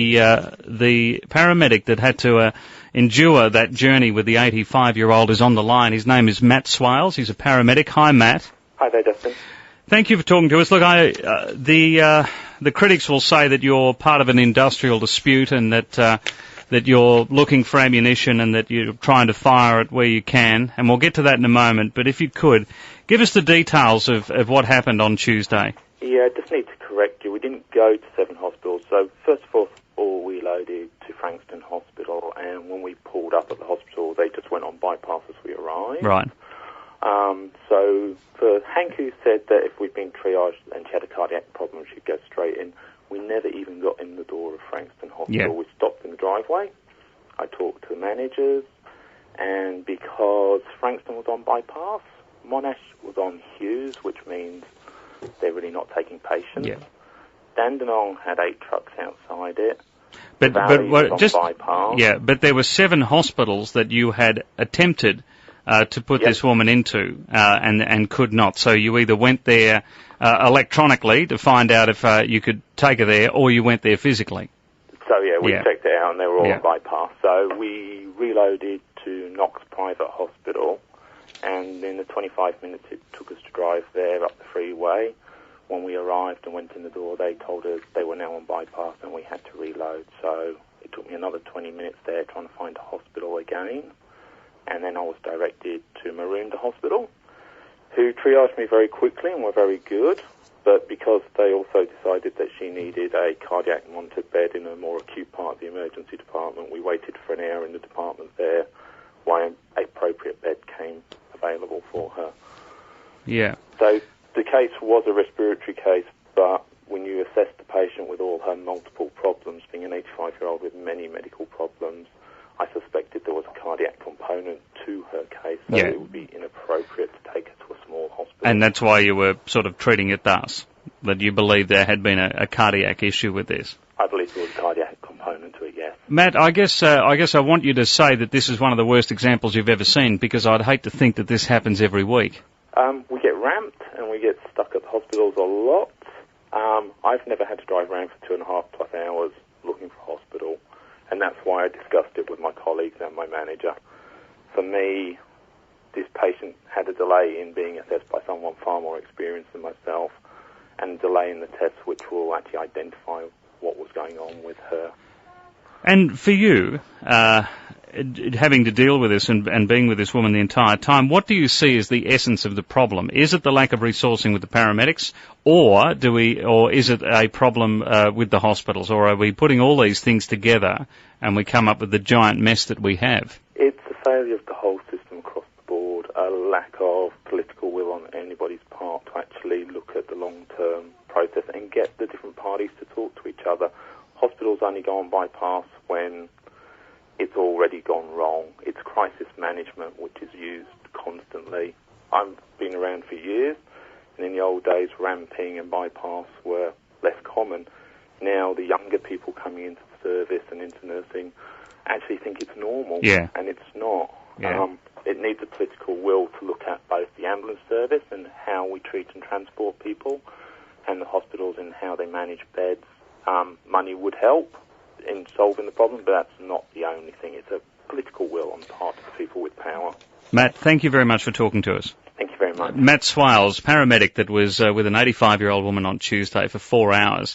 The paramedic that had to endure that journey with the 85-year-old is on the line. His name is Matt Swales. He's a paramedic. Hi, Matt. Hi there, Justin. Thank you for talking to us. Look, the critics will say that you're part of an industrial dispute and that you're looking for ammunition and that you're trying to fire it where you can, and we'll get to that in a moment. But if you could, give us the details of what happened on Tuesday. Yeah, I just need to correct you. We didn't go to 7 hospitals. So first of all, we loaded to Frankston Hospital, and when we pulled up at the hospital, they just went on bypass as we arrived. Right. So for Hank, who said that if we'd been triaged and she had a cardiac problem, she'd go straight in, we never even got in the door of Frankston Hospital. Yeah. We stopped in the driveway. I talked to the managers, and because Frankston was on bypass, Monash was on Hughes, which means they're really not taking patients. Yeah. Dandenong had 8 trucks outside it. But was on bypass. Yeah, but there were 7 hospitals that you had attempted to put this woman into and could not. So you either went there electronically to find out if you could take her there, or you went there physically. So we checked it out and they were all on bypass. So we reloaded to Knox Private Hospital, and in the 25 minutes it took us to drive there up the freeway. When we arrived and went in the door, they told us they were now on bypass and we had to reload. So it took me another 20 minutes there trying to find a hospital again. And then I was directed to Maroondah Hospital, who triaged me very quickly and were very good. But because they also decided that she needed a cardiac monitored bed in a more acute part of the emergency department, we waited for an hour in the department there while an appropriate bed came available for her. Yeah. So the case was a respiratory case, but when you assess the patient with all her multiple problems, being an 85-year-old with many medical problems, I suspected there was a cardiac component to her case, so it would be inappropriate to take her to a small hospital. And that's why you were sort of treating it thus, that you believed there had been a cardiac issue with this. I believe there was a cardiac component to it, yes. Matt, I guess I want you to say that this is one of the worst examples you've ever seen, because I'd hate to think that this happens every week. We get ramped and we get stuck at the hospitals a lot. I've never had to drive around for 2.5+ hours looking for a hospital, and that's why I discussed it with my colleagues and my manager. For me, this patient had a delay in being assessed by someone far more experienced than myself, and a delay in the tests which will actually identify what was going on with her. And for you, having to deal with this and being with this woman the entire time, what do you see as the essence of the problem? Is it the lack of resourcing with the paramedics, or is it a problem with the hospitals, or are we putting all these things together and we come up with the giant mess that we have? It's a failure of the whole system across the board, a lack of political will on anybody's part to actually look at the long-term process and get the different parties to talk to each other. Hospitals only go on bypass when it's already gone wrong. It's crisis management, which is used constantly. I've been around for years, and in the old days, ramping and bypass were less common. Now, the younger people coming into the service and into nursing actually think it's normal, and it's not. Yeah. It needs a political will to look at both the ambulance service and how we treat and transport people, and the hospitals and how they manage beds. Money would help in solving the problem, but that's not the only thing. It's a political will on the part of the people with power. Matt, thank you very much for talking to us. Thank you very much. Matt Swales, paramedic that was with an 85-year-old woman on Tuesday for 4 hours.